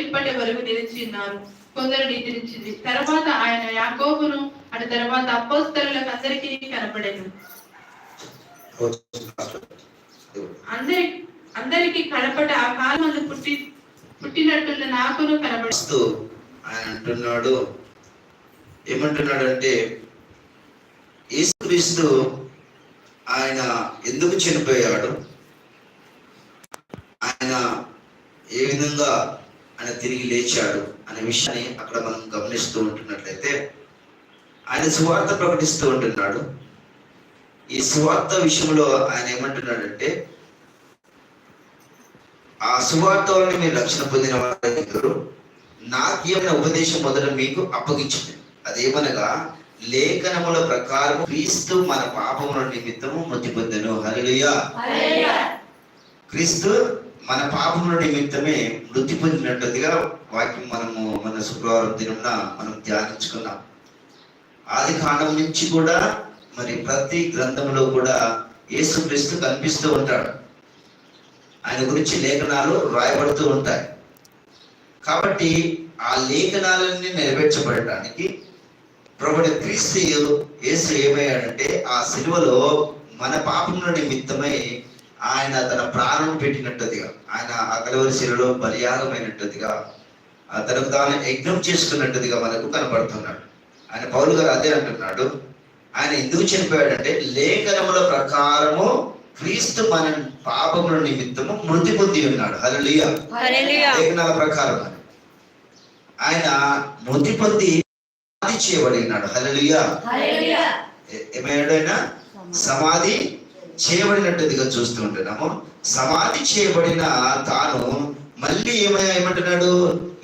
ఇప్పటి వరకు నిలిచి ఉన్నారు, కొందరు నిద్రించింది. తర్వాత ఆయన యాకోబును అటు తర్వాత అపోస్తలులకు అందరికీ కనపడెను. అందరికి కనపడ ఆ కాలం పుట్టినట్టున్న నాకును కనపడుతూ ఆయన అంటున్నాడు, ఏమంటున్నాడు అంటే యేసుక్రీస్తు ఆయన ఎందుకు చనిపోయాడు, ఆయన ఏ విధంగా ఆయన తిరిగి లేచాడు అనే విషయాన్ని అక్కడ మనం గమనిస్తూ ఉంటున్నట్లయితే, ఆయన సువార్త ప్రకటిస్తూ ఉంటున్నాడు. ఈ సువార్త విషయంలో ఆయన ఏమంటున్నాడంటే, ఆ సువార్త వలన మీరు రక్షణ పొందిన వారు నాకు ఏమైనా ఉపదేశం మొదట మీకు అప్పగించింది. అదేమనగా లేఖనముల ప్రకారం క్రీస్తు మన పాపముల నిమిత్తము మృతి పొందెను. హల్లెలూయా. క్రీస్తు మన పాపముల నిమిత్తమే మృతి పొందినట్టుగా వాక్యం మనము మన శుక్రవారం దినమున మనం ధ్యానించుకున్నాం. ఆది కాండం నుంచి కూడా మరి ప్రతి గ్రంథంలో కూడా యేసుక్రీస్తు కనిపిస్తూ ఉంటాడు. ఆయన గురించి లేఖనాలు రాయబడుతూ ఉంటాయి. కాబట్టి ఆ లేఖనాలన్నీ నెరవేర్చబడటానికి ప్రభువైన క్రీస్తు యేసు ఏమయ్యాడంటే, ఆ సిలువలో మన పాపముల నిమిత్తమై ఆయన తన ప్రాణం పెట్టినట్టుగా, ఆయన ఆ కలువరి శిలువలో బలియాగమైనట్టుగా, తనకు తాను యజ్ఞం చేసుకున్నట్టుగా మనకు కనబడుతున్నాడు. ఆయన పౌలు గారు అదే అంటున్నాడు. ఆయన ఎందుకు చనిపోయాడంటే, లేఖనముల ప్రకారము క్రీస్తు మన పాపముల నిమిత్తము మృతి పొంది ఉన్నాడు. హల్లెలూయా. లేఖనాల ప్రకారం ఆయన మృతి పొంది సమాధి చేయబడి ఉన్నాడు. హల్లెలూయా. ఏమయ్యాడు? ఆయన సమాధి చేయబడినట్టుగా చూస్తూ ఉంటున్నాము. సమాధి చేయబడిన తాను మళ్ళీ ఏమంటున్నాడు,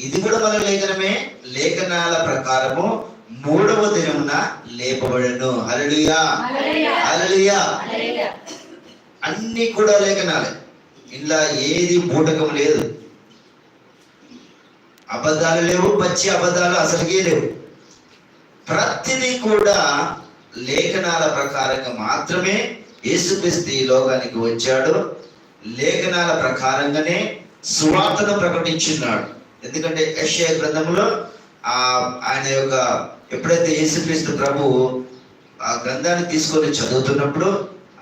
ఇది కూడా మన లేఖనమే, లేఖనాల ప్రకారము 3వ దినమున లేపబడెను. హల్లెలూయా. హల్లెలూయా. అన్ని కూడా లేఖనాలే, ఇలా ఏది బూటకం లేదు, అబద్ధాలు లేవు, పచ్చి అబద్ధాలు అసలుగే లేవు. ప్రతిదీ కూడా లేఖనాల ప్రకారంగా మాత్రమే యేసుక్రీస్తు ఈ లోకానికి వచ్చాడు. లేఖనాల ప్రకారంగానే సువార్తను ప్రకటించున్నాడు. ఎందుకంటే యెషయా గ్రంథంలో ఆయన యొక్క ఎప్పుడైతే యేసుక్రీస్తు ప్రభు ఆ గ్రంథాన్ని తీసుకొని చదువుతున్నప్పుడు,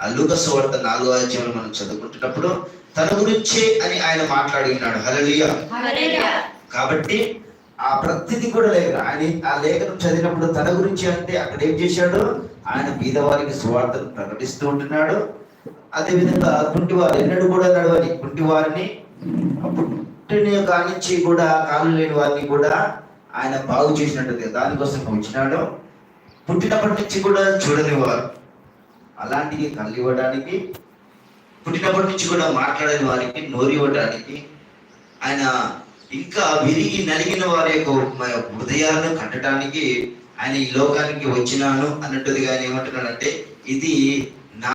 ఆ లూకా సువార్త 4వ అధ్యాయంలో మనం చదువుకుంటున్నప్పుడు తన గురించే అని ఆయన మాట్లాడి ఉన్నాడు. హల్లెలూయా. కాబట్టి ఆ ప్రతిదీ కూడా లేఖనం, ఆయన ఆ లేఖనం చదివినప్పుడు తన గురించి అంటే అక్కడ ఏం చేశాడు, ఆయన బీదవారికి సువార్తను ప్రకటిస్తూ ఉంటున్నాడు. అదేవిధంగా కుంటివారు ఎన్నడూ కూడా నడవని కుంటివారిని, పుట్టిన కానించి కూడా కాళ్ళు లేని వారిని కూడా ఆయన బాగు చేసినట్టుగా దానికోసం వచ్చినాడు. పుట్టినప్పటి నుంచి కూడా చూడని వారు అలాంటివి కళ్ళు ఇవ్వడానికి, పుట్టినప్పటి నుంచి కూడా మాట్లాడని వారికి నోరు ఇవ్వడానికి, ఆయన ఇంకా విరిగి నలిగిన వారి యొక్క హృదయాలను కట్టడానికి ఆయన ఈ లోకానికి వచ్చినాను అన్నట్టుగా ఆయన ఏమంటున్నాడంటే, ఇది